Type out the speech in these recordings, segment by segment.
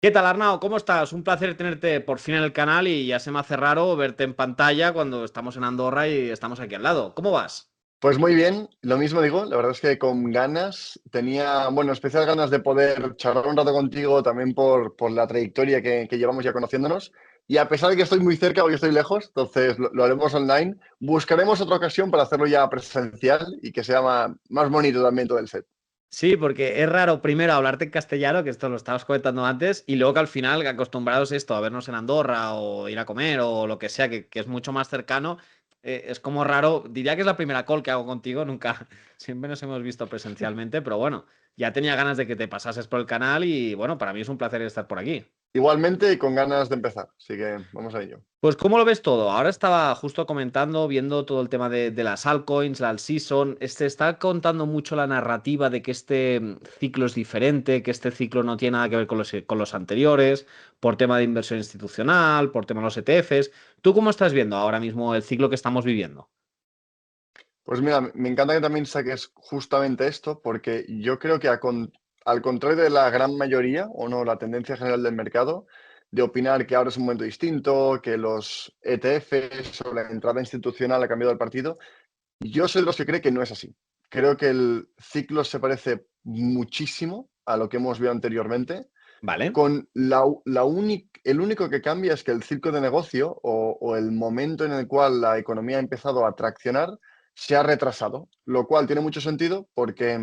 ¿Qué tal, Arnau? ¿Cómo estás? Un placer tenerte por fin en el canal y ya se me hace raro verte en pantalla cuando estamos en Andorra y estamos aquí al lado. ¿Cómo vas? Pues muy bien, lo mismo digo, la verdad es que con ganas, tenía, bueno, especial ganas de poder charlar un rato contigo también por la trayectoria que llevamos ya conociéndonos. Y a pesar de que estoy muy cerca, hoy estoy lejos, entonces lo haremos online. Buscaremos otra ocasión para hacerlo ya presencial y que sea más bonito también todo el set. Sí, porque es raro primero hablarte en castellano, que esto lo estabas comentando antes, y luego que al final, que acostumbrados esto, a vernos en Andorra o ir a comer o lo que sea, que es mucho más cercano, es como raro. Diría que es la primera call que hago contigo, nunca, siempre nos hemos visto presencialmente, pero bueno, ya tenía ganas de que te pasases por el canal y bueno, para mí es un placer estar por aquí. Igualmente y con ganas de empezar, así que vamos a ello. Pues, ¿cómo lo ves todo? Ahora estaba justo comentando, viendo todo el tema de las altcoins, la alt season. Está contando mucho la narrativa de que este ciclo es diferente, que este ciclo no tiene nada que ver con los anteriores, por tema de inversión institucional, por tema de los ETFs. ¿Tú cómo estás viendo ahora mismo el ciclo que estamos viviendo? Pues mira, me encanta que también saques justamente esto, porque yo creo que al contrario de la gran mayoría, o no, la tendencia general del mercado, de opinar que ahora es un momento distinto, que los ETFs o la entrada institucional ha cambiado el partido, yo soy de los que cree que no es así. Creo que el ciclo se parece muchísimo a lo que hemos visto anteriormente, ¿Vale? con el único que cambia es que el ciclo de negocio o el momento en el cual la economía ha empezado a traccionar se ha retrasado, lo cual tiene mucho sentido porque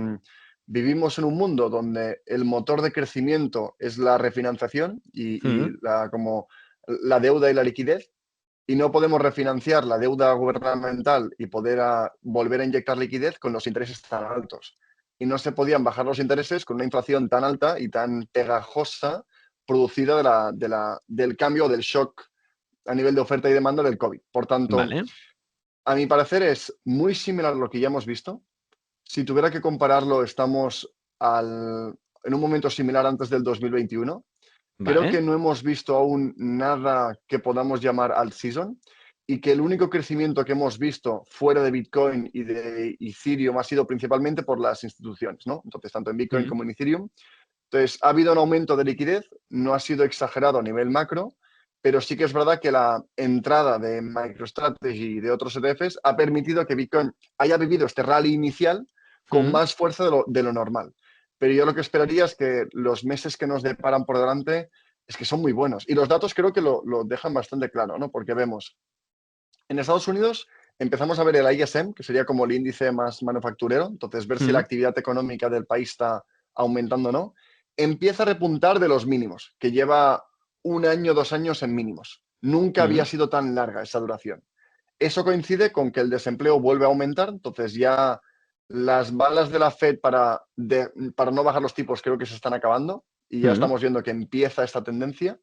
vivimos en un mundo donde el motor de crecimiento es la refinanciación y Mm, como la deuda y la liquidez, y no podemos refinanciar la deuda gubernamental y poder volver a inyectar liquidez con los intereses tan altos. Y no se podían bajar los intereses con una inflación tan alta y tan pegajosa producida del cambio, del shock a nivel de oferta y demanda del COVID. Por tanto, ¿vale? a mi parecer es muy similar a lo que ya hemos visto. Si tuviera que compararlo, estamos en un momento similar antes del 2021. Creo que ¿Vale? no hemos visto aún nada que podamos llamar alt season y que el único crecimiento que hemos visto fuera de Bitcoin y de Ethereum ha sido principalmente por las instituciones, ¿no? Entonces, tanto en Bitcoin Mm, como en Ethereum. Entonces, ha habido un aumento de liquidez, no ha sido exagerado a nivel macro, pero sí que es verdad que la entrada de MicroStrategy y de otros ETFs ha permitido que Bitcoin haya vivido este rally inicial con mm. más fuerza de lo normal. Pero yo lo que esperaría es que los meses que nos deparan por delante es que son muy buenos. Y los datos creo que lo dejan bastante claro, ¿no? Porque vemos, en Estados Unidos empezamos a ver el ISM, que sería como el índice más manufacturero, entonces ver si la Mm, actividad económica del país está aumentando o no, empieza a repuntar de los mínimos, que lleva un año, 2 años en mínimos. Nunca había mm. sido tan larga esa duración. Eso coincide con que el desempleo vuelve a aumentar, entonces ya las balas de la Fed para no bajar los tipos creo que se están acabando y ya Mm. estamos viendo que empieza esta tendencia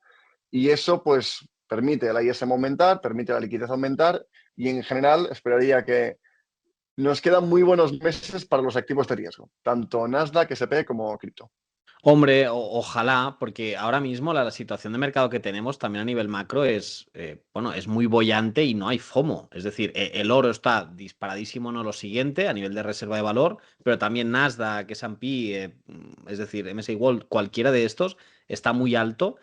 y eso pues permite la ISM aumentar, permite la liquidez aumentar y en general esperaría que nos quedan muy buenos meses para los activos de riesgo, tanto Nasdaq, S&P como cripto. Hombre, ojalá, porque ahora mismo la situación de mercado que tenemos también a nivel macro es, bueno, es muy boyante y no hay FOMO. Es decir, el oro está disparadísimo, no lo siguiente, a nivel de reserva de valor, pero también Nasdaq, S&P, es decir, MSCI World, cualquiera de estos está muy alto.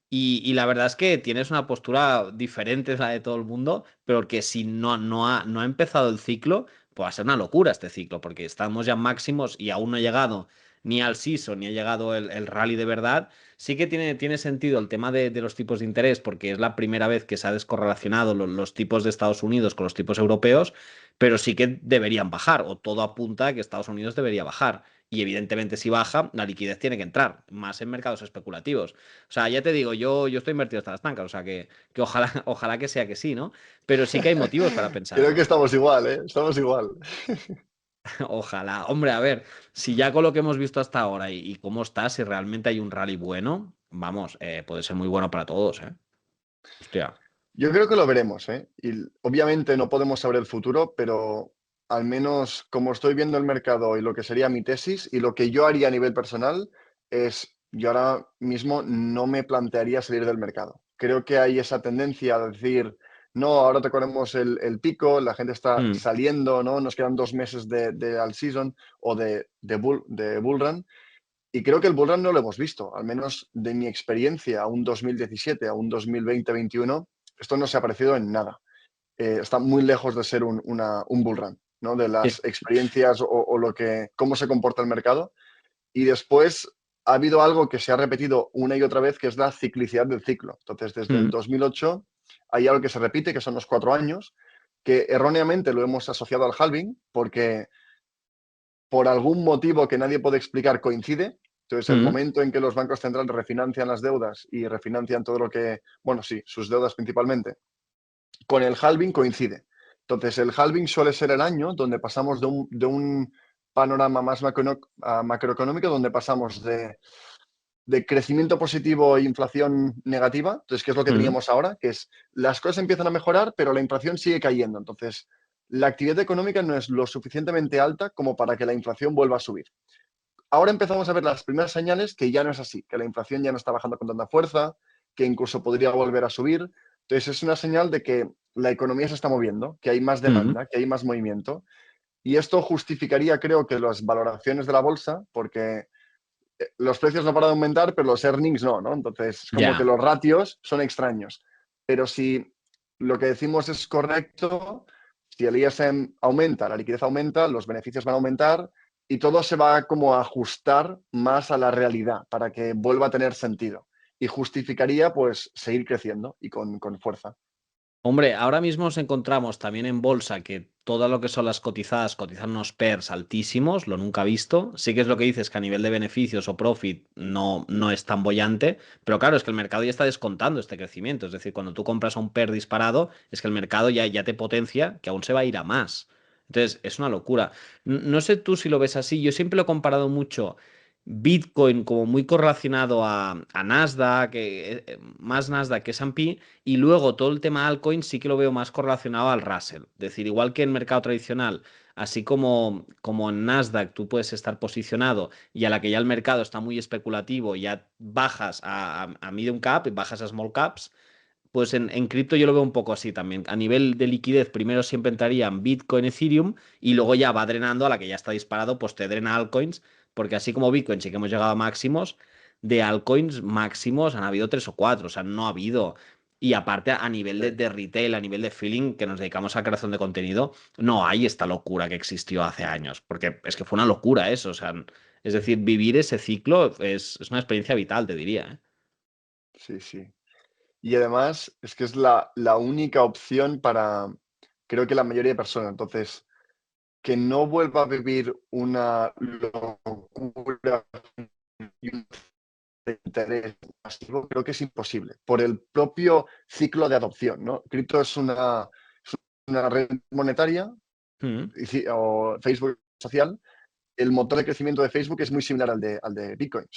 Y la verdad es que tienes una postura diferente a la de todo el mundo, pero que si no ha empezado el ciclo, pues va a ser una locura este ciclo, porque estamos ya máximos y aún no ha llegado ni al season, ni ha llegado el rally de verdad. Sí que tiene sentido el tema de los tipos de interés, porque es la primera vez que se ha descorrelacionado los tipos de Estados Unidos con los tipos europeos, pero sí que deberían bajar, o todo apunta a que Estados Unidos debería bajar. Y evidentemente, si baja, la liquidez tiene que entrar, más en mercados especulativos. O sea, ya te digo, yo estoy invertido hasta las tancas, o sea que ojalá, ojalá que sea que sí, ¿no? Pero sí que hay motivos para Creo que pensarlo. estamos igual, ¿eh? Estamos igual. Ojalá. Hombre, a ver, si ya con lo que hemos visto hasta ahora y cómo está, si realmente hay un rally bueno, vamos, puede ser muy bueno para todos, ¿eh? Hostia. Yo creo que lo veremos, ¿eh? Y obviamente no podemos saber el futuro, pero al menos como estoy viendo el mercado y lo que sería mi tesis y lo que yo haría a nivel personal es, yo ahora mismo no me plantearía salir del mercado. Creo que hay esa tendencia a decir, no, ahora tocaremos el pico, la gente está Mm, saliendo, ¿no? Nos quedan 2 meses de all season o de bull run Y creo que el bull run no lo hemos visto, al menos de mi experiencia, a un 2017, a un 2020-21, esto no se ha parecido en nada. Está muy lejos de ser un bull run, ¿no? De las experiencias o cómo se comporta el mercado. Y después ha habido algo que se ha repetido una y otra vez, que es la ciclicidad del ciclo. Entonces, desde el 2008 hay algo que se repite, que son los 4 años, que erróneamente lo hemos asociado al halving, porque por algún motivo que nadie puede explicar coincide. Entonces, el momento en que los bancos centrales refinancian las deudas y refinancian todo lo que, bueno, sí, sus deudas principalmente, con el halving coincide. Entonces, el halving suele ser el año donde pasamos de un panorama más macroeconómico, donde pasamos de crecimiento positivo e inflación negativa. Entonces, ¿qué es lo que teníamos ahora? Que es las cosas empiezan a mejorar, pero la inflación sigue cayendo. Entonces, la actividad económica no es lo suficientemente alta como para que la inflación vuelva a subir. Ahora empezamos a ver las primeras señales que ya no es así, que la inflación ya no está bajando con tanta fuerza, que incluso podría volver a subir. Entonces, es una señal de que la economía se está moviendo, que hay más demanda, que hay más movimiento. Y esto justificaría, creo, que las valoraciones de la bolsa, porque los precios no paran de aumentar, pero los earnings no, ¿no? Entonces, es como que Ya. los ratios son extraños. Pero si lo que decimos es correcto, si el ISM aumenta, la liquidez aumenta, los beneficios van a aumentar y todo se va como a ajustar más a la realidad para que vuelva a tener sentido. Y justificaría, pues, seguir creciendo y con fuerza. Hombre, ahora mismo nos encontramos también en bolsa que todo lo que son las cotizadas cotizan unos PERs altísimos, lo nunca visto. Sí que es lo que dices, que a nivel de beneficios o profit no es tan bollante, pero claro, es que el mercado ya está descontando este crecimiento. Es decir, cuando tú compras a un PER disparado, es que el mercado ya te potencia que aún se va a ir a más. Entonces, es una locura. No sé tú si lo ves así, yo siempre lo he comparado mucho Bitcoin como muy correlacionado a Nasdaq, más Nasdaq que S&P, y luego todo el tema altcoin sí que lo veo más correlacionado al Russell. Es decir, igual que en mercado tradicional, así como en Nasdaq tú puedes estar posicionado y a la que ya el mercado está muy especulativo, ya bajas a medium cap y bajas a small caps, pues en cripto yo lo veo un poco así también. A nivel de liquidez, primero siempre entrarían Bitcoin, Ethereum y luego ya va drenando a la que ya está disparado, pues te drena altcoins, porque así como Bitcoin sí que hemos llegado a máximos, de altcoins máximos han habido tres o cuatro, o sea, no ha habido. Y aparte, a nivel de retail, a nivel de feeling, que nos dedicamos a creación de contenido, no hay esta locura que existió hace años, porque es que fue una locura eso, o sea, es decir, vivir ese ciclo es una experiencia vital, te diría, ¿eh? Sí, sí. Y además es que es la única opción para, creo que la mayoría de personas. Entonces, que no vuelva a vivir una locura y un interés masivo, creo que es imposible, por el propio ciclo de adopción, ¿no? Cripto es una red monetaria Mm, o Facebook social. El motor de crecimiento de Facebook es muy similar al de Bitcoin.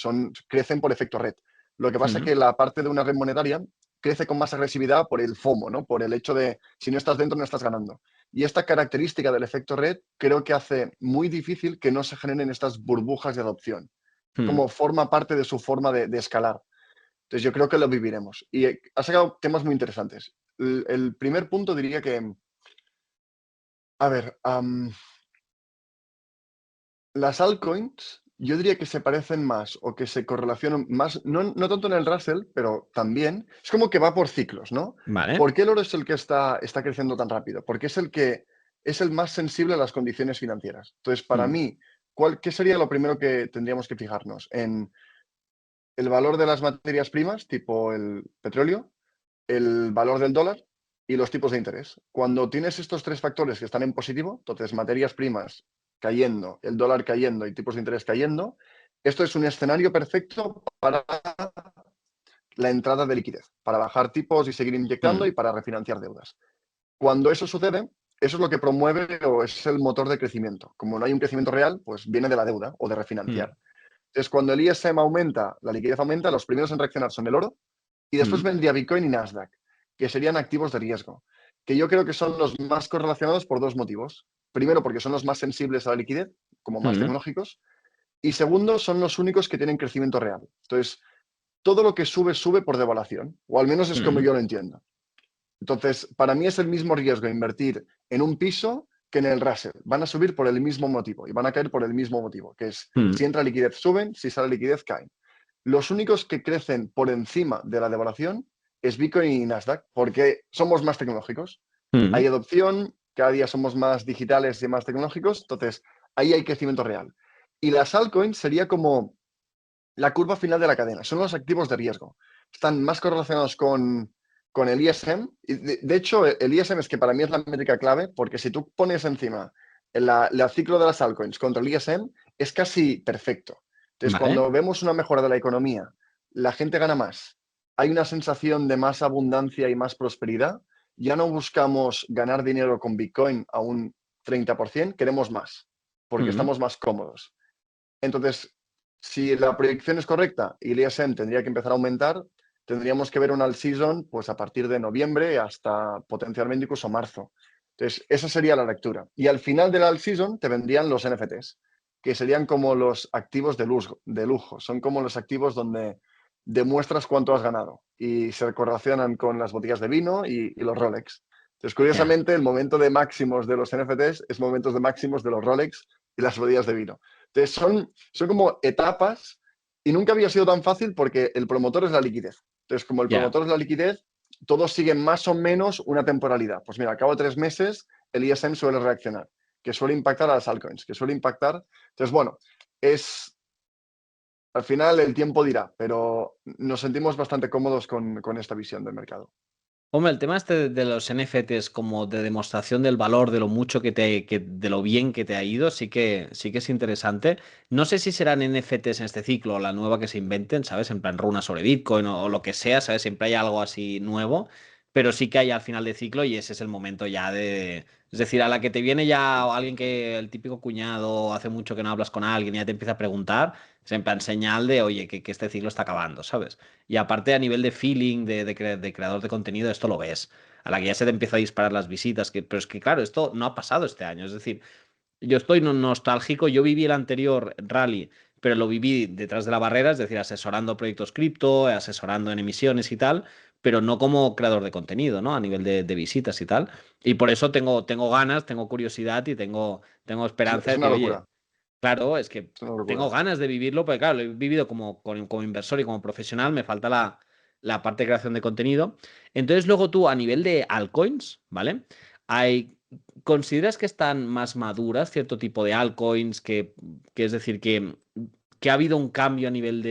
Crecen por efecto red. Lo que pasa es mm, que la parte de una red monetaria crece con más agresividad por el FOMO, ¿no? Por el hecho de si no estás dentro, no estás ganando. Y esta característica del efecto red creo que hace muy difícil que no se generen estas burbujas de adopción. mm. Como forma parte de su forma de escalar. Entonces yo creo que lo viviremos. Y ha sacado temas muy interesantes. El primer punto diría que, a ver, las altcoins, yo diría que se parecen más o que se correlacionan más, no tanto en el Russell, pero también, es como que va por ciclos, ¿no? Vale. ¿Por qué el oro es el que está creciendo tan rápido? Porque es el que es el más sensible a las condiciones financieras. Entonces, para Mm, mí, ¿qué sería lo primero que tendríamos que fijarnos? En el valor de las materias primas, tipo el petróleo, el valor del dólar y los tipos de interés. Cuando tienes estos tres factores que están en positivo, entonces materias primas cayendo, el dólar cayendo y tipos de interés cayendo, esto es un escenario perfecto para la entrada de liquidez, para bajar tipos y seguir inyectando mm, y para refinanciar deudas. Cuando eso sucede, eso es lo que promueve o es el motor de crecimiento. Como no hay un crecimiento real, pues viene de la deuda o de mm, refinanciar. Entonces, cuando el ISM aumenta, la liquidez aumenta, los primeros en reaccionar son el oro, y después mm, vendría Bitcoin y Nasdaq, que serían activos de riesgo, que yo creo que son los más correlacionados por dos motivos. Primero, porque son los más sensibles a la liquidez, como más mm, tecnológicos. Y segundo, son los únicos que tienen crecimiento real. Entonces, todo lo que sube, sube por devaluación, o al menos es como mm, yo lo entiendo. Entonces, para mí es el mismo riesgo invertir en un piso que en el Russell. Van a subir por el mismo motivo y van a caer por el mismo motivo, que es Mm, si entra liquidez suben, si sale liquidez caen. Los únicos que crecen por encima de la devaluación es Bitcoin y Nasdaq, porque somos más tecnológicos. mm, Hay adopción, cada día somos más digitales y más tecnológicos, entonces ahí hay crecimiento real. Y las altcoins sería como la curva final de la cadena, son los activos de riesgo. Están más correlacionados con el ISM. Y de hecho, el ISM es que para mí es la métrica clave, porque si tú pones encima el ciclo de las altcoins contra el ISM, es casi perfecto. Entonces, ¿vale? cuando vemos una mejora de la economía, la gente gana más, hay una sensación de más abundancia y más prosperidad, ya no buscamos ganar dinero con Bitcoin a un 30%, queremos más, porque Mm, estamos más cómodos. Entonces, si la proyección es correcta y el ISM tendría que empezar a aumentar, tendríamos que ver un alt season pues, a partir de noviembre hasta potencialmente incluso marzo. Entonces, esa sería la lectura. Y al final del alt season te vendrían los NFTs, que serían como los activos de lujo. Son como los activos donde demuestras cuánto has ganado y se correlacionan con las botellas de vino y los Rolex. Entonces, ya. curiosamente, el momento de máximos de los NFTs es momentos de máximos de los Rolex y las botellas de vino. Entonces, son como etapas y nunca había sido tan fácil porque el promotor es la liquidez. Entonces, como el Ya. promotor es la liquidez, todos siguen más o menos una temporalidad. Pues mira, a cabo de 3 meses, el ISM suele reaccionar, que suele impactar a las altcoins, que suele impactar. Entonces, bueno, al final el tiempo dirá, pero nos sentimos bastante cómodos con esta visión del mercado. Hombre, el tema este de los NFTs como de demostración del valor, de lo mucho de lo bien que te ha ido, sí que es interesante. No sé si serán NFTs en este ciclo o la nueva que se inventen, ¿sabes? En plan runa sobre Bitcoin o lo que sea, ¿sabes? Siempre hay algo así nuevo, pero sí que hay al final de ciclo y ese es el momento ya de... Es decir, a la que te viene ya alguien que, el típico cuñado, hace mucho que no hablas con alguien y ya te empieza a preguntar, es en plan señal de, oye, que este ciclo está acabando, ¿sabes? Y aparte a nivel de feeling, de creador de contenido, esto lo ves. A la que ya se te empieza a disparar las visitas. Pero es que, claro, esto no ha pasado este año. Es decir, yo estoy nostálgico. Yo viví el anterior rally, pero lo viví detrás de la barrera, es decir, asesorando proyectos cripto, asesorando en emisiones y tal, pero no como creador de contenido, ¿no? A nivel de visitas y tal. Y por eso tengo ganas, tengo curiosidad y tengo esperanza Es de una decir, oye, locura, claro, es que es una tengo locura. ganas de vivirlo, porque claro, lo he vivido como inversor y como profesional, me falta la parte de creación de contenido. Entonces, luego tú, a nivel de altcoins, ¿vale? Hay, ¿consideras que están más maduras cierto tipo de altcoins? Que es decir, que ha habido un cambio a nivel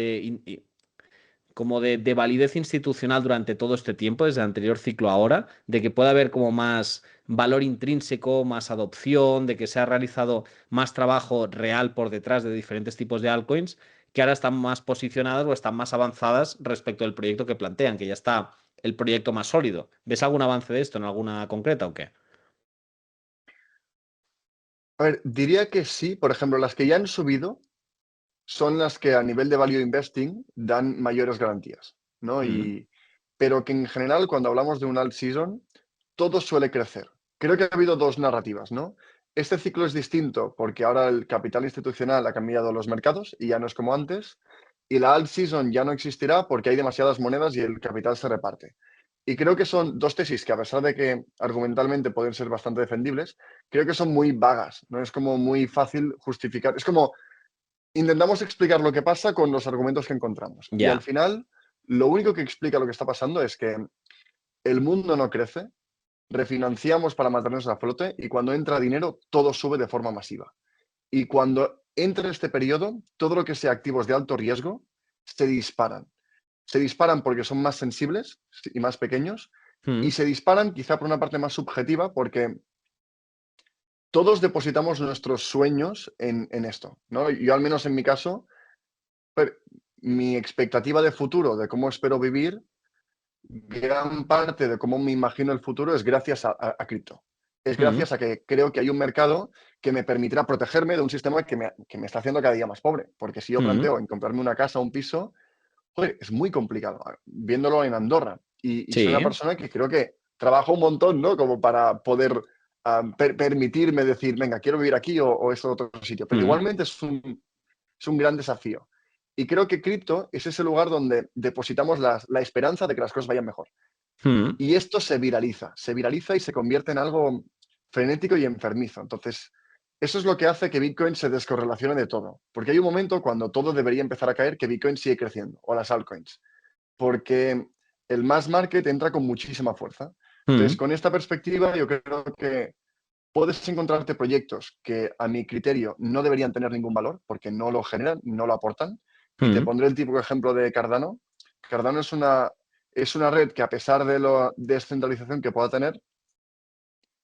como de validez institucional durante todo este tiempo, desde el anterior ciclo a ahora, de que pueda haber como más valor intrínseco, más adopción, de que se ha realizado más trabajo real por detrás de diferentes tipos de altcoins, que ahora están más posicionadas o están más avanzadas respecto al proyecto que plantean, que ya está el proyecto más sólido. ¿Ves algún avance de esto en alguna concreta o qué? A ver, diría que sí, por ejemplo, las que ya han subido son las que a nivel de value investing dan mayores garantías, ¿no? Mm, Pero que en general, cuando hablamos de un alt season, todo suele crecer. Creo que ha habido dos narrativas, ¿no? Este ciclo es distinto porque ahora el capital institucional ha cambiado los mercados y ya no es como antes. Y la alt season ya no existirá porque hay demasiadas monedas y el capital se reparte. Y creo que son dos tesis que, a pesar de que argumentalmente pueden ser bastante defendibles, creo que son muy vagas, ¿no? Es como muy fácil justificar. Es como intentamos explicar lo que pasa con los argumentos que encontramos. Y al ya. final, lo único que explica lo que está pasando es que el mundo no crece, refinanciamos para mantenernos a flote y cuando entra dinero, todo sube de forma masiva. Y cuando entra este periodo, todo lo que sea activos de alto riesgo se disparan. Se disparan porque son más sensibles y más pequeños y Mm, se disparan quizá por una parte más subjetiva porque todos depositamos nuestros sueños en esto, ¿no? Yo al menos en mi caso, pero mi expectativa de futuro, de cómo espero vivir, gran parte de cómo me imagino el futuro es gracias a cripto. Es mm, gracias a que creo que hay un mercado que me permitirá protegerme de un sistema que me está haciendo cada día más pobre. Porque si yo mm. planteo en comprarme una casa o un piso, joder, es muy complicado. Viéndolo en Andorra. Y soy una Sí. persona que creo que trabaja un montón, ¿no? Como para poder permitirme decir, venga, quiero vivir aquí o esto otro sitio. Pero Mm, igualmente es un gran desafío. Y creo que cripto es ese lugar donde depositamos la esperanza de que las cosas vayan mejor. mm. Y esto se viraliza y se convierte en algo frenético y enfermizo. Entonces, eso es lo que hace que Bitcoin se descorrelacione de todo. Porque hay un momento cuando todo debería empezar a caer que Bitcoin sigue creciendo, o las altcoins. Porque el mass market entra con muchísima fuerza. Entonces, Mm, con esta perspectiva, yo creo que puedes encontrarte proyectos que a mi criterio no deberían tener ningún valor porque no lo generan, no lo aportan. Y te mm, pondré el típico ejemplo de Cardano. Cardano es una red que, a pesar de la descentralización que pueda tener,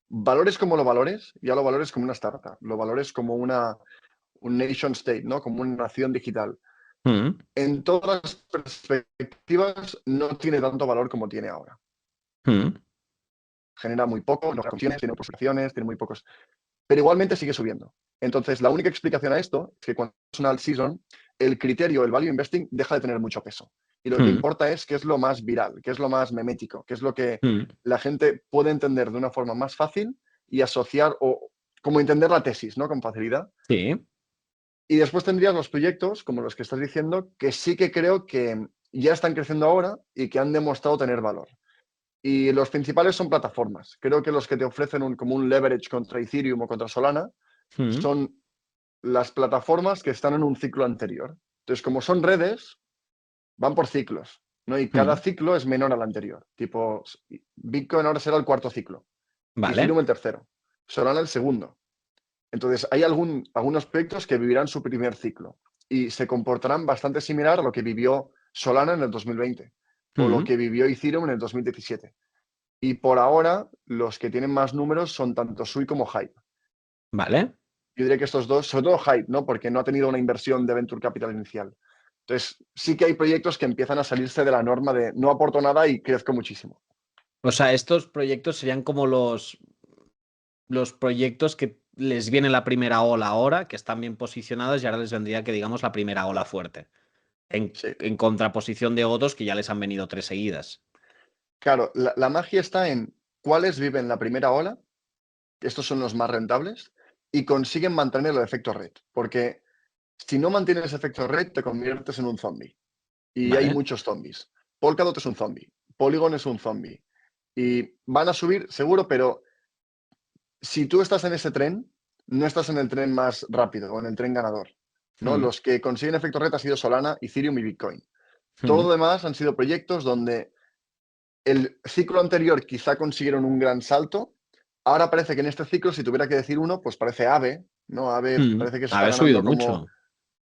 valores como los valores, ya lo valores como una startup, lo valores como un nation state, ¿no? Como una nación digital. mm, En todas las perspectivas no tiene tanto valor como tiene ahora. mm. Genera muy poco, no comisiones, tiene pocas acciones, tiene muy pocos, pero igualmente sigue subiendo. Entonces, la única explicación a esto es que cuando es una alt season, el criterio, el value investing, deja de tener mucho peso. Y lo que Mm, importa es qué es lo más viral, qué es lo más memético, qué es lo que mm. la gente puede entender de una forma más fácil y asociar o como entender la tesis, ¿no? Con facilidad. Sí. Y después tendrías los proyectos, como los que estás diciendo, que sí que creo que ya están creciendo ahora y que han demostrado tener valor. Y los principales son plataformas. Creo que los que te ofrecen como un leverage contra Ethereum o contra Solana Mm, son las plataformas que están en un ciclo anterior. Entonces, como son redes, van por ciclos, ¿no? Y cada mm. ciclo es menor al anterior. Tipo, Bitcoin ahora será el cuarto ciclo, Vale. Ethereum el tercero, Solana el segundo. Entonces, hay algunos proyectos que vivirán su primer ciclo y se comportarán bastante similar a lo que vivió Solana en el 2020 o lo Mm, que vivió Ethereum en el 2017. Y por ahora, los que tienen más números son tanto Sui como Hype. vale. Yo diría que estos dos, sobre todo Hype, ¿no? Porque no ha tenido una inversión de Venture Capital inicial. Entonces, sí que hay proyectos que empiezan a salirse de la norma de no aporto nada y crezco muchísimo. O sea, estos proyectos serían como los proyectos que les viene la primera ola ahora, que están bien posicionados y ahora les vendría que digamos la primera ola fuerte. Sí. En contraposición de otros que ya les han venido tres seguidas. Claro, la magia está en cuáles viven la primera ola, que estos son los más rentables, y consiguen mantener el efecto red. Porque si no mantienes ese efecto red, te conviertes en un zombie. Y hay Vale. muchos zombies. Polkadot es un zombie. Polygon es un zombie. Y van a subir, seguro, pero si tú estás en ese tren, no estás en el tren más rápido o en el tren ganador, ¿no? Mm, Los que consiguen efecto red ha sido Solana, Ethereum y Bitcoin. Todo mm, lo demás han sido proyectos donde el ciclo anterior quizá consiguieron un gran salto. Ahora parece que en este ciclo, si tuviera que decir uno, pues parece AVE, ¿no? AVE mm. parece que se está Había subido ganando como mucho.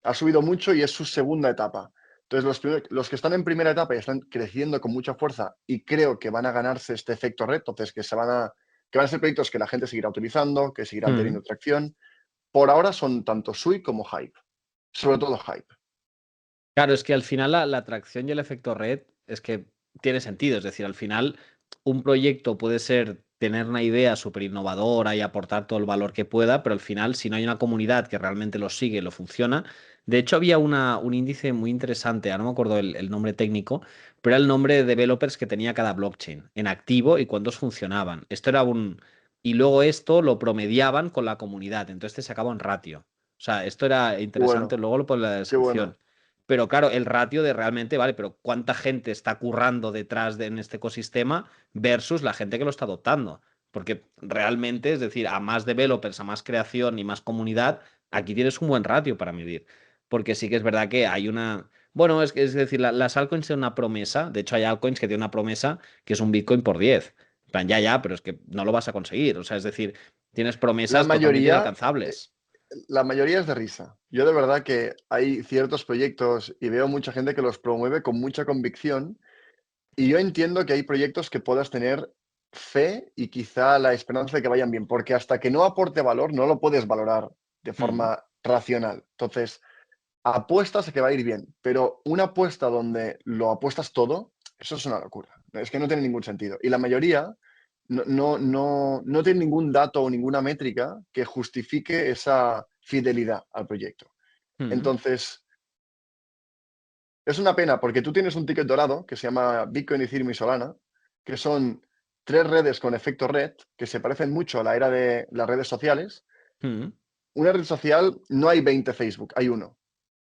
ha subido mucho y es su segunda etapa. Entonces, los que están en primera etapa y están creciendo con mucha fuerza y creo que van a ganarse este efecto red, entonces que van a ser proyectos que la gente seguirá utilizando, que seguirán Mm. teniendo tracción. Por ahora son tanto Sui como Hype, sobre todo Hype. Claro, es que al final la atracción y el efecto red es que tiene sentido. Es decir, al final un proyecto puede ser tener una idea súper innovadora y aportar todo el valor que pueda, pero al final, si no hay una comunidad que realmente lo sigue, lo funciona. De hecho, había un índice muy interesante, ahora no me acuerdo el nombre técnico, pero era el nombre de developers que tenía cada blockchain en activo y cuántos funcionaban. Esto era un. Y luego esto lo promediaban con la comunidad, entonces te sacaba un ratio. O sea, esto era Qué interesante, bueno, luego lo pongo en la qué bueno. descripción. Pero claro, el ratio de realmente, vale, pero cuánta gente está currando detrás de en este ecosistema versus la gente que lo está adoptando. Porque realmente, es decir, a más developers, a más creación y más comunidad, aquí tienes un buen ratio para medir. Porque sí que es verdad que hay una. Bueno, es decir, las altcoins tienen una promesa. De hecho, hay altcoins que tienen una promesa que es un Bitcoin por 10. En plan, ya, pero es que no lo vas a conseguir. O sea, es decir, tienes La promesas totalmente mayoría, inalcanzables. la mayoría es de risa. Yo de verdad que hay ciertos proyectos y veo mucha gente que los promueve con mucha convicción. Y yo entiendo que hay proyectos que puedas tener fe y quizá la esperanza de que vayan bien, porque hasta que no aporte valor no lo puedes valorar de Mm, forma racional. Entonces, apuestas a que va a ir bien, pero una apuesta donde lo apuestas todo, eso es una locura. Es que no tiene ningún sentido. Y la mayoría no tiene ningún dato o ninguna métrica que justifique esa fidelidad al proyecto. mm, Entonces, es una pena porque tú tienes un ticket dorado que se llama Bitcoin, Ethereum y Solana, que son tres redes con efecto red que se parecen mucho a la era de las redes sociales. mm, Una red social no hay 20 Facebook, hay uno.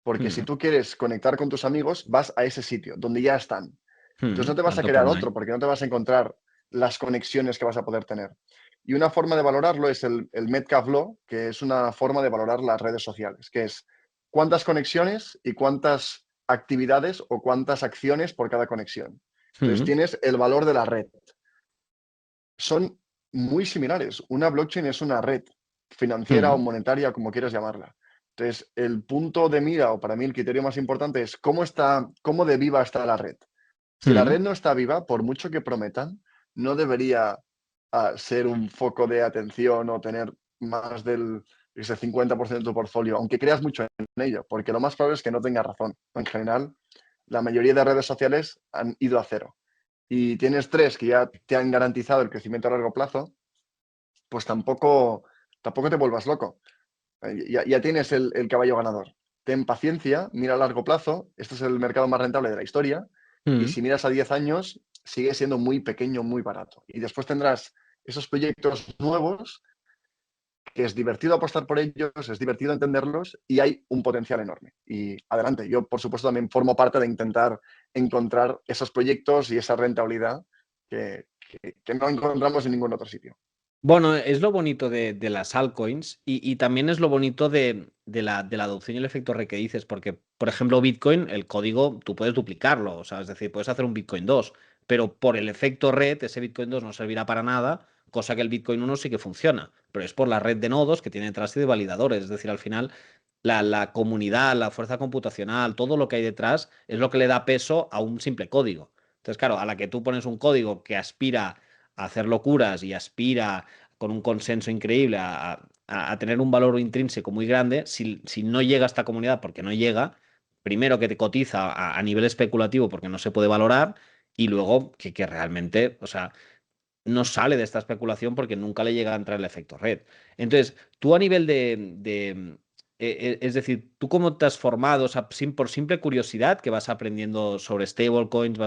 Porque si mm, tú quieres conectar con tus amigos, vas a ese sitio donde ya están. Entonces no te vas a Tanto crear por night. otro porque no te vas a encontrar las conexiones que vas a poder tener. Y una forma de valorarlo es el Metcalfe Law, que es una forma de valorar las redes sociales, que es cuántas conexiones y cuántas actividades o cuántas acciones por cada conexión. Entonces Mm, tienes el valor de la red. Son muy similares. Una blockchain es una red financiera o mm, monetaria, como quieras llamarla. Entonces, el punto de mira, o para mí el criterio más importante, es cómo de viva está la red. Si la mm. red no está viva, por mucho que prometan, no debería ser un foco de atención o tener más del ese 50% de tu portfolio, aunque creas mucho en ello, porque lo más probable es que no tengas razón. En general, la mayoría de redes sociales han ido a cero. Y tienes tres que ya te han garantizado el crecimiento a largo plazo, pues tampoco te vuelvas loco. Ya tienes el caballo ganador. Ten paciencia, mira a largo plazo. Este es el mercado más rentable de la historia. Y Mm. si miras a 10 años, sigue siendo muy pequeño, muy barato. Y después tendrás esos proyectos nuevos, que es divertido apostar por ellos, es divertido entenderlos y hay un potencial enorme. Y adelante, yo por supuesto también formo parte de intentar encontrar esos proyectos y esa rentabilidad que no encontramos en ningún otro sitio. Bueno, es lo bonito de las altcoins y también es lo bonito de la adopción y el efecto re que dices, porque, por ejemplo, Bitcoin, el código, tú puedes duplicarlo, o sea, es decir, puedes hacer un Bitcoin 2, pero por el efecto red, ese Bitcoin 2 no servirá para nada, cosa que el Bitcoin 1 sí que funciona, pero es por la red de nodos que tiene detrás y de validadores, es decir, al final la comunidad, la fuerza computacional, todo lo que hay detrás es lo que le da peso a un simple código. Entonces, claro, a la que tú pones un código que aspira a hacer locuras y aspira con un consenso increíble a tener un valor intrínseco muy grande, si no llega a esta comunidad porque no llega, primero que te cotiza a nivel especulativo porque no se puede valorar y luego que realmente, o sea, no sale de esta especulación porque nunca le llega a entrar el efecto red. Entonces, tú a nivel es decir, ¿tú cómo te has formado? O sea, por simple curiosidad que vas aprendiendo sobre stablecoins,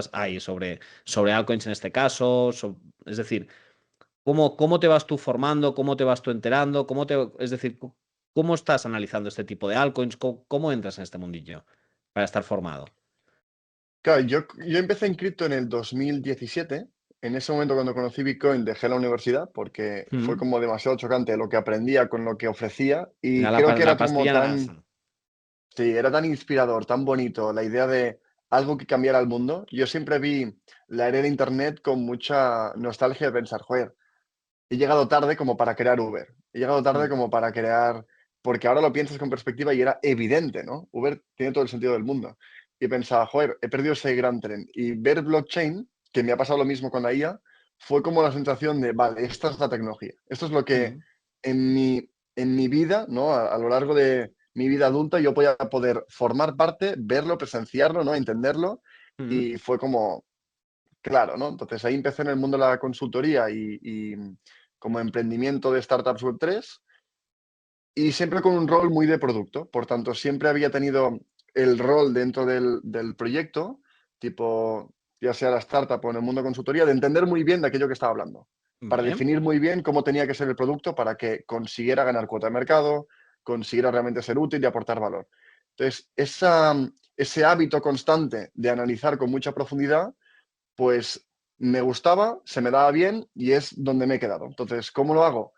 sobre altcoins en este caso, es decir, ¿cómo te vas tú formando? ¿Cómo te vas tú enterando? Es decir, ¿cómo estás analizando este tipo de altcoins? ¿Cómo entras en este mundillo para estar formado? Claro, yo empecé en cripto en el 2017. En ese momento, cuando conocí Bitcoin, dejé la universidad porque fue Mm. como demasiado chocante lo que aprendía con lo que ofrecía. Era Y creo que la era como pastilla tan, naranja. sí, era tan inspirador, tan bonito la idea de algo que cambiara el mundo. Yo siempre vi la era de Internet con mucha nostalgia de pensar, joder, he llegado tarde como para crear Uber. He llegado tarde Mm, como para crear, porque ahora lo piensas con perspectiva y era evidente, ¿no? Uber tiene todo el sentido del mundo. Y pensaba, joder, he perdido ese gran tren. Y ver blockchain, que me ha pasado lo mismo con la IA, fue como la sensación de, vale, esta es la tecnología. Esto es lo que mm, en mi vida, ¿no? A lo largo de mi vida adulta, yo voy a poder formar parte, verlo, presenciarlo, ¿no? Entenderlo. mm. Y fue como, claro, ¿no? Entonces ahí empecé en el mundo de la consultoría y como emprendimiento de startups Web3 y siempre con un rol muy de producto. Por tanto, siempre había tenido el rol dentro del proyecto, tipo, ya sea la startup o en el mundo de consultoría, de entender muy bien de aquello que estaba hablando, para Vale. definir muy bien cómo tenía que ser el producto para que consiguiera ganar cuota de mercado, consiguiera realmente ser útil y aportar valor. Entonces, ese hábito constante de analizar con mucha profundidad pues me gustaba, se me daba bien y es donde me he quedado. Entonces, ¿cómo lo hago?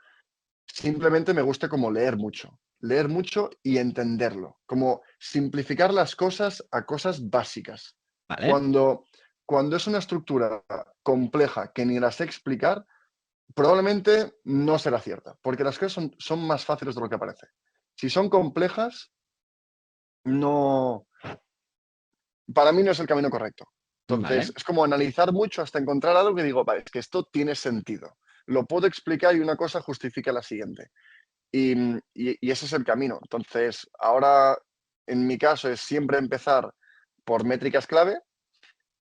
Simplemente me gusta como leer mucho y entenderlo, como simplificar las cosas a cosas básicas. Vale. Cuando es una estructura compleja que ni la sé explicar, probablemente no será cierta, porque las cosas son más fáciles de lo que parece. Si son complejas, no, para mí no es el camino correcto. Entonces, Vale. es como analizar mucho hasta encontrar algo que digo, vale, es que esto tiene sentido. Lo puedo explicar y una cosa justifica la siguiente. Y ese es el camino. Entonces, ahora, en mi caso, es siempre empezar por métricas clave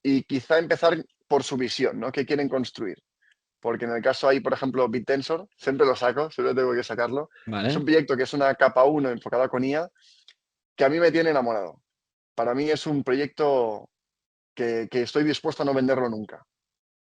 y quizá empezar por su visión, ¿no? ¿Qué quieren construir? Porque en el caso ahí, por ejemplo, BitTensor, siempre lo saco, siempre tengo que sacarlo. Es un Vale. proyecto que es una capa uno enfocada con IA que a mí me tiene enamorado. Para mí es un proyecto que estoy dispuesto a no venderlo nunca.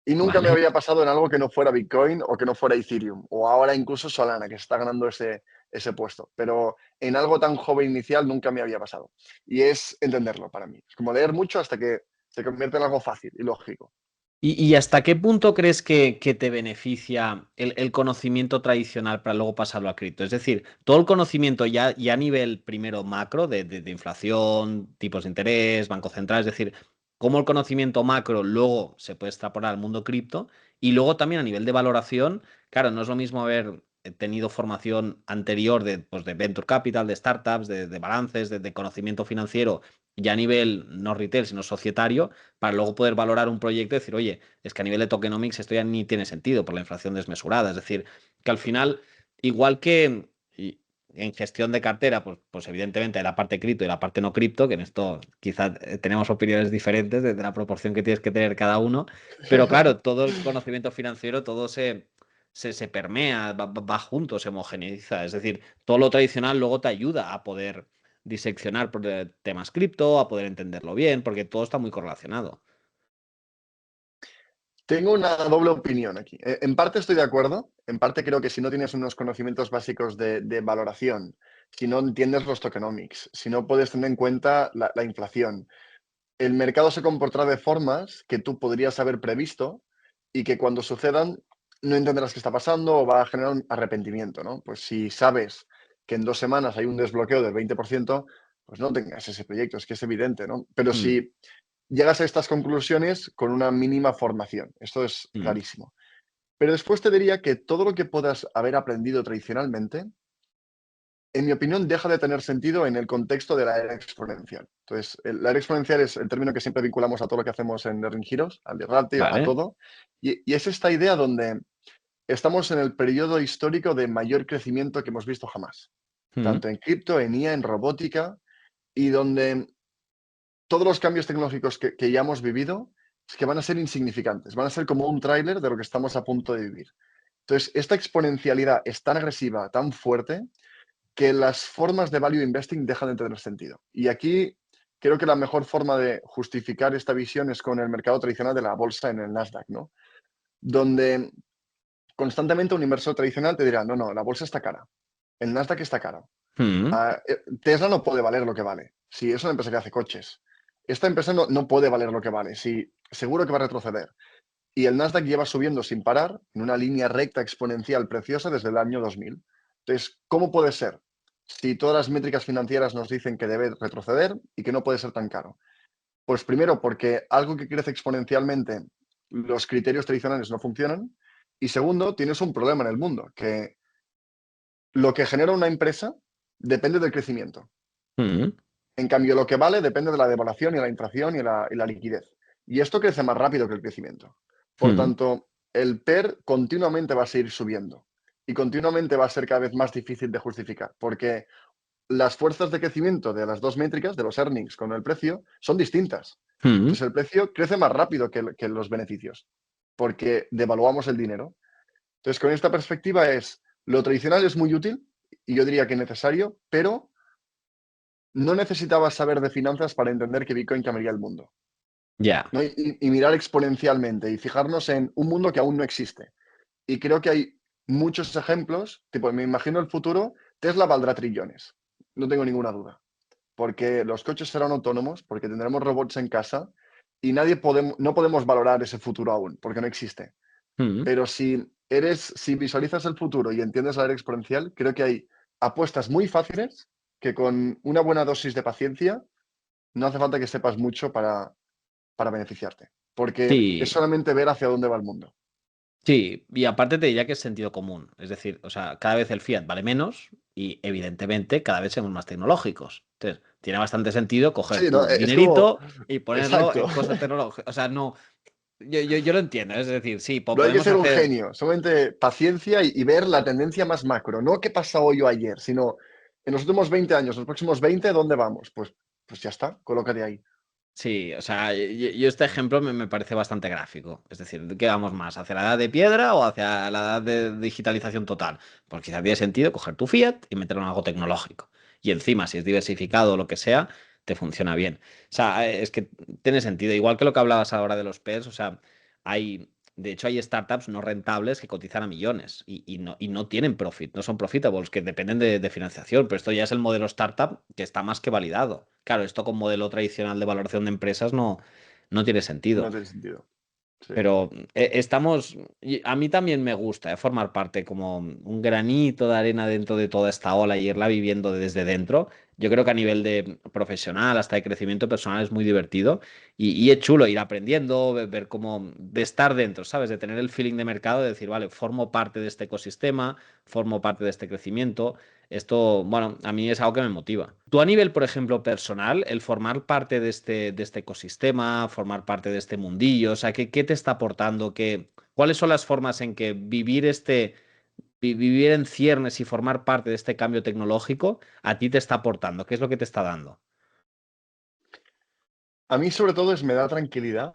Y nunca me Vale. había pasado en algo que no fuera Bitcoin o que no fuera Ethereum, o ahora incluso Solana, que está ganando ese puesto. Pero en algo tan joven inicial nunca me había pasado. Y es entenderlo para mí. Es como leer mucho hasta que se convierte en algo fácil y lógico. ¿Y hasta qué punto crees que te beneficia el conocimiento tradicional para luego pasarlo a cripto? Es decir, todo el conocimiento ya a nivel primero macro de inflación, tipos de interés, banco central, es decir, cómo el conocimiento macro luego se puede extrapolar al mundo cripto y luego también a nivel de valoración, claro, no es lo mismo haber tenido formación anterior pues, de venture capital, de startups, de balances, de conocimiento financiero, ya a nivel no retail, sino societario para luego poder valorar un proyecto y decir, oye, es que a nivel de tokenomics esto ya ni tiene sentido por la inflación desmesurada. Es decir, que al final, igual que en gestión de cartera, pues evidentemente hay la parte cripto y la parte no cripto, que en esto quizás tenemos opiniones diferentes de la proporción que tienes que tener cada uno, pero claro, todo el conocimiento financiero, todo se permea, va junto, se homogeneiza. Es decir, todo lo tradicional luego te ayuda a poder diseccionar por temas cripto, a poder entenderlo bien, porque todo está muy correlacionado. Tengo una doble opinión aquí. En parte estoy de acuerdo, en parte creo que si no tienes unos conocimientos básicos de valoración, si no entiendes los tokenomics, si no puedes tener en cuenta la inflación, el mercado se comportará de formas que tú podrías haber previsto y que cuando sucedan no entenderás qué está pasando o va a generar un arrepentimiento, ¿no? Pues si sabes que en 2 semanas hay un desbloqueo del 20%, pues no tengas ese proyecto, es que es evidente, ¿no? Pero Mm, si llegas a estas conclusiones con una mínima formación, esto es mm, clarísimo. Pero después te diría que todo lo que puedas haber aprendido tradicionalmente, en mi opinión, deja de tener sentido en el contexto de la era exponencial. Entonces, la era exponencial es el término que siempre vinculamos a todo lo que hacemos en Learning Heroes, al ratio, a vale. todo. Y es esta idea donde estamos en el periodo histórico de mayor crecimiento que hemos visto jamás, Mm, tanto en cripto, en IA, en robótica, y donde todos los cambios tecnológicos que ya hemos vivido es que van a ser insignificantes, van a ser como un tráiler de lo que estamos a punto de vivir. Entonces, esta exponencialidad es tan agresiva, tan fuerte, que las formas de value investing dejan de tener sentido. Y aquí creo que la mejor forma de justificar esta visión es con el mercado tradicional de la bolsa en el Nasdaq, ¿no? Donde constantemente un inversor tradicional te dirá, no, no, la bolsa está cara, el Nasdaq está caro. mm, Tesla no puede valer lo que vale. Si es una empresa que hace coches. Esta empresa no puede valer lo que vale. Si, seguro que va a retroceder. Y el Nasdaq lleva subiendo sin parar en una línea recta exponencial preciosa desde el año 2000. Entonces, ¿cómo puede ser? Si todas las métricas financieras nos dicen que debe retroceder y que no puede ser tan caro. Pues primero, porque algo que crece exponencialmente, los criterios tradicionales no funcionan. Y segundo, tienes un problema en el mundo, que lo que genera una empresa depende del crecimiento. mm, En cambio, lo que vale depende de la devaluación y la inflación y la liquidez. Y esto crece más rápido que el crecimiento. Por mm. tanto, el PER continuamente va a seguir subiendo y continuamente va a ser cada vez más difícil de justificar, porque las fuerzas de crecimiento de las dos métricas, de los earnings con el precio, son distintas. Mm. Entonces, el precio crece más rápido que los beneficios, porque devaluamos el dinero. Entonces, con esta perspectiva es, lo tradicional es muy útil y yo diría que necesario, pero no necesitabas saber de finanzas para entender que Bitcoin cambiaría el mundo, Ya. ¿no? Y mirar exponencialmente y fijarnos en un mundo que aún no existe. Y creo que hay muchos ejemplos, tipo, me imagino el futuro, Tesla valdrá trillones, no tengo ninguna duda, porque los coches serán autónomos, porque tendremos robots en casa y no podemos valorar ese futuro aún, porque no existe. Mm. Pero si visualizas el futuro y entiendes la era exponencial, creo que hay apuestas muy fáciles que con una buena dosis de paciencia no hace falta que sepas mucho para beneficiarte, porque es Sí, solamente ver hacia dónde va el mundo. sí. Y aparte te diría que es sentido común. Es decir, o sea, cada vez el fiat vale menos y evidentemente cada vez somos más tecnológicos. Entonces, tiene bastante sentido coger Sí, ¿no? tu Es como, dinerito y ponerlo exacto. en cosas tecnológicas. O sea, no. Yo lo entiendo. Es decir, sí, No hay que podemos ser un hacer. genio, solamente paciencia y ver la tendencia más macro, no qué pasa hoy o ayer, sino en los últimos 20 años, los próximos 20, ¿dónde vamos? Pues ya está, colócate ahí. Sí, o sea, yo este ejemplo me parece bastante gráfico. Es decir, ¿de qué vamos más? ¿Hacia la edad de piedra o hacia la edad de digitalización total? Pues quizás tiene sentido coger tu fiat y meterlo en algo tecnológico. Y encima, si es diversificado o lo que sea, te funciona bien. O sea, es que tiene sentido. Igual que lo que hablabas ahora de los PERs, o sea, de hecho, hay startups no rentables que cotizan a millones y no tienen profit, no son profitables, que dependen de financiación. Pero esto ya es el modelo startup que está más que validado. Claro, esto con modelo tradicional de valoración de empresas no tiene No sentido. tiene sentido. Sí. Pero a mí también me gusta formar parte como un granito de arena dentro de toda esta ola y irla viviendo desde dentro. Yo creo que a nivel de profesional, hasta de crecimiento personal, es muy divertido y es chulo ir aprendiendo, ver cómo, de estar dentro, ¿sabes? De tener el feeling de mercado, de decir, vale, formo parte de este ecosistema, formo parte de este crecimiento. Esto, bueno, a mí es algo que me motiva. Tú a nivel, por ejemplo, personal, el formar parte de este ecosistema, formar parte de este mundillo, o sea, ¿qué te está aportando? ¿Cuáles son las formas en que vivir en ciernes y formar parte de este cambio tecnológico a ti te está aportando? ¿Qué es lo que te está dando? A mí sobre todo me da tranquilidad.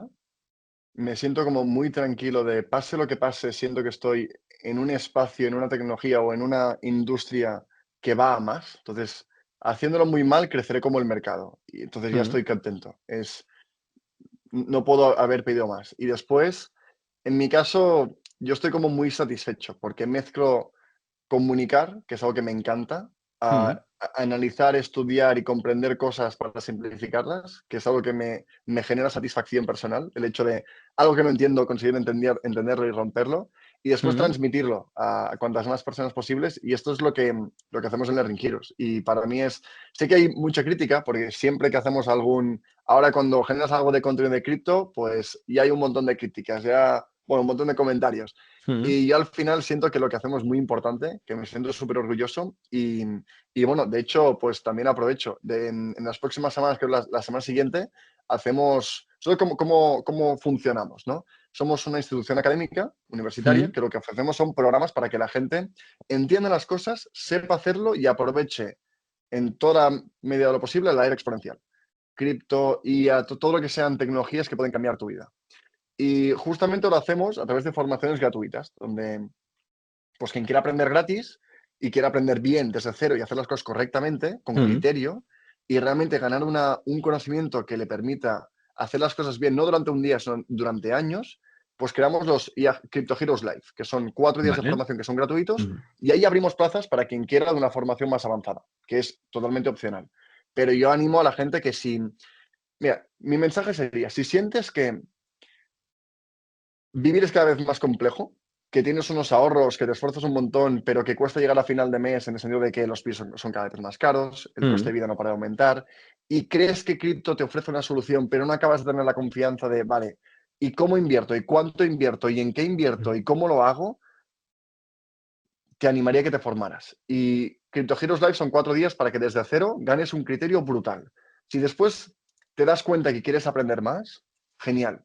Me siento como muy tranquilo de pase lo que pase, siento que estoy en un espacio, en una tecnología o en una industria que va a más. Entonces, haciéndolo muy mal, creceré como el mercado. Y entonces ya Mm, estoy contento. No puedo haber pedido más. Y después, en mi caso, yo estoy como muy satisfecho porque mezclo comunicar, que es algo que me encanta, mm, a analizar, estudiar y comprender cosas para simplificarlas, que es algo que me genera satisfacción personal, el hecho de algo que no entiendo, conseguir entenderlo y romperlo, y después mm, transmitirlo a cuantas más personas posibles, y esto es lo que hacemos en Learning Heroes. Y para mí sé que hay mucha crítica, porque siempre que hacemos ahora cuando generas algo de contenido de cripto, pues ya hay un montón de críticas, bueno, un montón de comentarios. mm, Y yo al final siento que lo que hacemos es muy importante, que me siento súper orgulloso y bueno, de hecho, pues también aprovecho. En las próximas semanas, que es la semana siguiente, hacemos, solo cómo funcionamos, ¿no? Somos una institución académica, universitaria, mm. que lo que ofrecemos son programas para que la gente entienda las cosas, sepa hacerlo y aproveche en toda medida de lo posible la era exponencial. Cripto y todo lo que sean tecnologías que pueden cambiar tu vida. Y justamente lo hacemos a través de formaciones gratuitas, donde pues quien quiera aprender gratis y quiera aprender bien desde cero y hacer las cosas correctamente, con Mm. criterio, y realmente ganar un conocimiento que le permita hacer las cosas bien, no durante un día, sino durante años, pues creamos los IA Crypto Heroes Live, que son 4 días de Vale. formación que son gratuitos, Mm. y ahí abrimos plazas para quien quiera de una formación más avanzada, que es totalmente opcional. Pero yo animo a la gente que si, mira, mi mensaje sería, si sientes que vivir es cada vez más complejo, que tienes unos ahorros, que te esfuerzas un montón, pero que cuesta llegar a final de mes en el sentido de que los pisos son cada vez más caros, el coste Mm. de vida no para de aumentar, y crees que cripto te ofrece una solución, pero no acabas de tener la confianza de, vale, ¿y cómo invierto? ¿Y cuánto invierto? ¿Y en qué invierto? ¿Y cómo lo hago? Te animaría a que te formaras. Y Crypto Heroes Live son 4 días para que desde cero ganes un criterio brutal. Si después te das cuenta que quieres aprender más, genial,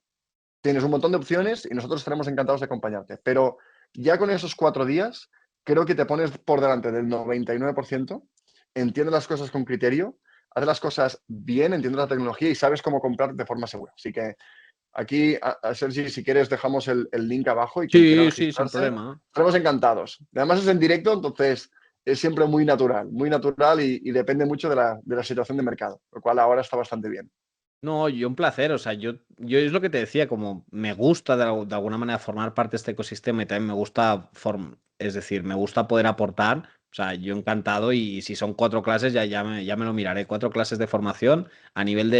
tienes un montón de opciones y nosotros estaremos encantados de acompañarte. Pero ya con esos 4 días, creo que te pones por delante del 99%, entiendes las cosas con criterio, haces las cosas bien, entiendes la tecnología y sabes cómo comprar de forma segura. Así que aquí, Sergi, si quieres, dejamos el link abajo y quien quiera Sí, sí, sin registrarse, problema. estaremos encantados. Además es en directo, entonces es siempre muy natural y depende mucho de la situación de mercado, lo cual ahora está bastante bien. No, yo un placer, o sea, yo es lo que te decía, como me gusta de alguna manera formar parte de este ecosistema y también me gusta, es decir, me gusta poder aportar, o sea, yo encantado y si son 4 clases ya me lo miraré, 4 clases de formación a nivel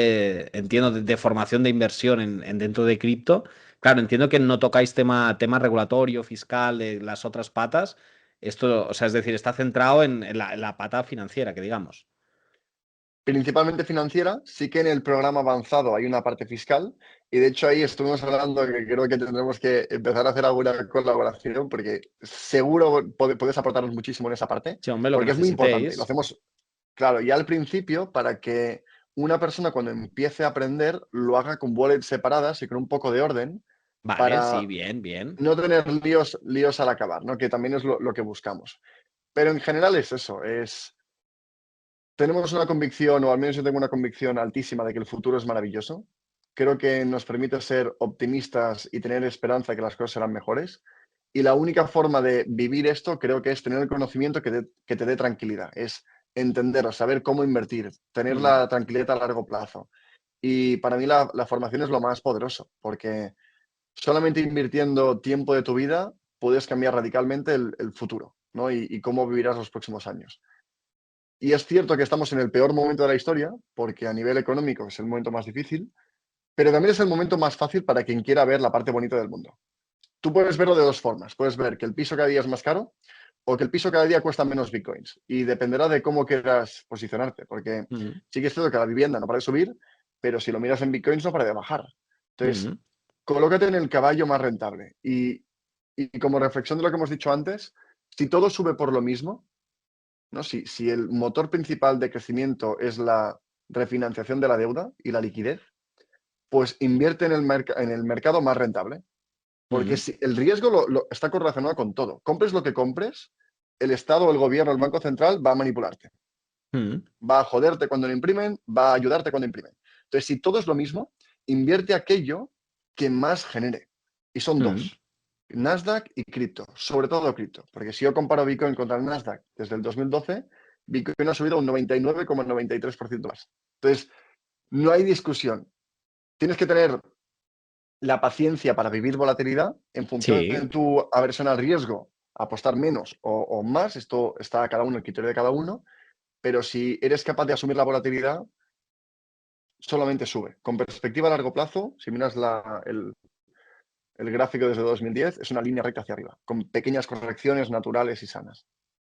entiendo, de formación de inversión en dentro de cripto. Claro, entiendo que no tocáis tema regulatorio, fiscal, de las otras patas, esto, o sea, es decir, está centrado en la pata financiera, que digamos. Principalmente financiera, sí que en el programa avanzado hay una parte fiscal y de hecho ahí estuvimos hablando que creo que tendremos que empezar a hacer alguna colaboración porque seguro puedes aportarnos muchísimo en esa parte, Sí, hombre, lo que porque es muy importante. Y lo necesitéis. hacemos, claro, ya al principio para que una persona cuando empiece a aprender lo haga con wallets separadas y con un poco de orden Vale, sí, para bien, bien. no tener líos al acabar, ¿no? Que también es lo que buscamos. Pero en general es eso, tenemos una convicción, o al menos yo tengo una convicción altísima de que el futuro es maravilloso. Creo que nos permite ser optimistas y tener esperanza de que las cosas serán mejores. Y la única forma de vivir esto creo que es tener el conocimiento que te dé tranquilidad, es entenderlo, saber cómo invertir, tener Mm. la tranquilidad a largo plazo. Y para mí la formación es lo más poderoso, porque solamente invirtiendo tiempo de tu vida puedes cambiar radicalmente el futuro, ¿no? Y cómo vivirás los próximos años. Y es cierto que estamos en el peor momento de la historia, porque a nivel económico es el momento más difícil, pero también es el momento más fácil para quien quiera ver la parte bonita del mundo. Tú puedes verlo de dos formas. Puedes ver que el piso cada día es más caro o que el piso cada día cuesta menos bitcoins. Y dependerá de cómo quieras posicionarte, porque Mm, sí que es cierto que la vivienda no para de subir, pero si lo miras en bitcoins no para de bajar. Entonces, mm, colócate en el caballo más rentable. Y como reflexión de lo que hemos dicho antes, si todo sube por lo mismo, ¿no? Si el motor principal de crecimiento es la refinanciación de la deuda y la liquidez, pues invierte en el mercado más rentable. Porque mm, si, el riesgo está correlacionado con todo. Compres lo que compres, el Estado, el gobierno, el Banco Central va a manipularte. mm, Va a joderte cuando lo imprimen, va a ayudarte cuando imprimen. Entonces, si todo es lo mismo, invierte aquello que más genere. Y son mm. dos. Nasdaq y cripto, sobre todo cripto. Porque si yo comparo Bitcoin contra el Nasdaq desde el 2012, Bitcoin ha subido un 99,93% más. Entonces, no hay discusión. Tienes que tener la paciencia para vivir volatilidad en función de Sí. tu aversión al riesgo, apostar menos o más, esto está a cada uno, el criterio de cada uno, pero si eres capaz de asumir la volatilidad, solamente sube. Con perspectiva a largo plazo, si miras el gráfico desde 2010, es una línea recta hacia arriba, con pequeñas correcciones naturales y sanas.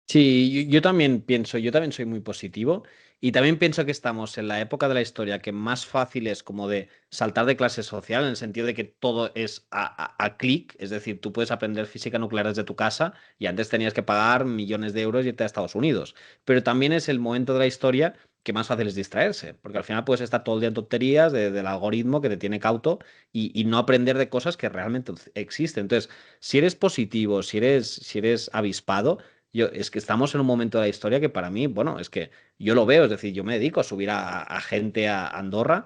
Sí, yo también pienso, yo también soy muy positivo y también pienso que estamos en la época de la historia que más fácil es como de saltar de clase social en el sentido de que todo es a clic, es decir, tú puedes aprender física nuclear desde tu casa y antes tenías que pagar millones de euros y irte a Estados Unidos, pero también es el momento de la historia que más fácil es distraerse, porque al final puedes estar todo el día en tonterías del algoritmo que te tiene cauto y no aprender de cosas que realmente existen. Entonces, si eres positivo, si eres avispado, es que estamos en un momento de la historia que para mí, bueno, es que yo lo veo, es decir, yo me dedico a subir a gente a Andorra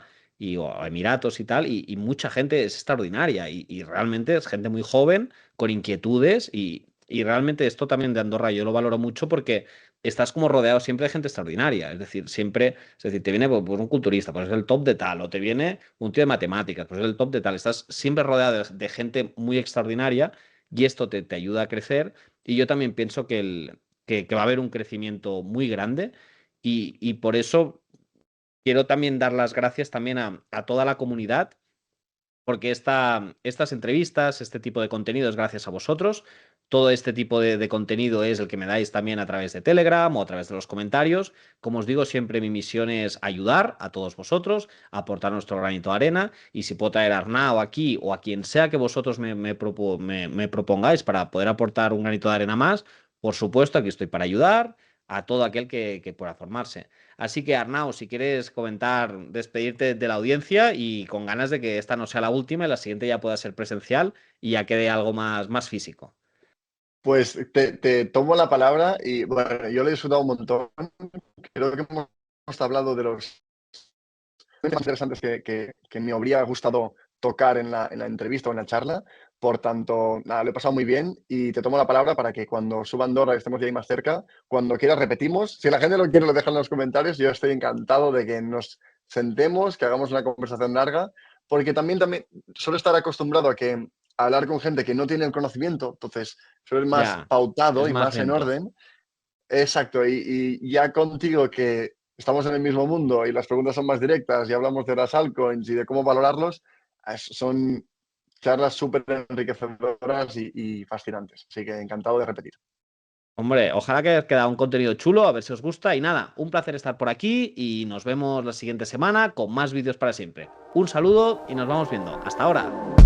o a Emiratos y tal, y mucha gente es extraordinaria y realmente es gente muy joven, con inquietudes y realmente esto también de Andorra yo lo valoro mucho porque estás como rodeado siempre de gente extraordinaria, es decir, siempre, es decir, te viene pues, un culturista, pues es el top de tal, o te viene un tío de matemáticas, pues es el top de tal, estás siempre rodeado de gente muy extraordinaria y esto te ayuda a crecer. Y yo también pienso que va a haber un crecimiento muy grande y por eso quiero también dar las gracias también a toda la comunidad porque estas entrevistas, este tipo de contenido es gracias a vosotros. Todo este tipo de contenido es el que me dais también a través de Telegram o a través de los comentarios. Como os digo, siempre mi misión es ayudar a todos vosotros, aportar nuestro granito de arena y si puedo traer a Arnau aquí o a quien sea que vosotros me propongáis para poder aportar un granito de arena más, por supuesto, aquí estoy para ayudar a todo aquel que pueda formarse. Así que Arnau, si quieres comentar, despedirte de la audiencia y con ganas de que esta no sea la última y la siguiente ya pueda ser presencial y ya quede algo más físico. Pues te tomo la palabra y bueno, yo le he disfrutado un montón. Creo que hemos hablado de los más interesantes que me habría gustado tocar en la entrevista o en la charla. Por tanto, nada, lo he pasado muy bien y te tomo la palabra para que cuando suba Andorra y estemos de ahí más cerca, cuando quieras repetimos. Si la gente lo quiere, lo deja en los comentarios. Yo estoy encantado de que nos sentemos, que hagamos una conversación larga, porque también suelo estar acostumbrado a hablar con gente que no tiene el conocimiento, entonces suele ir más Ya, pautado es y más más en lento. orden. Exacto, y ya contigo que estamos en el mismo mundo y las preguntas son más directas y hablamos de las altcoins y de cómo valorarlos, son charlas súper enriquecedoras y fascinantes. Así que encantado de repetir. Hombre, ojalá que haya quedado un contenido chulo, a ver si os gusta. Y nada, un placer estar por aquí y nos vemos la siguiente semana con más vídeos para siempre. Un saludo y nos vamos viendo. Hasta ahora.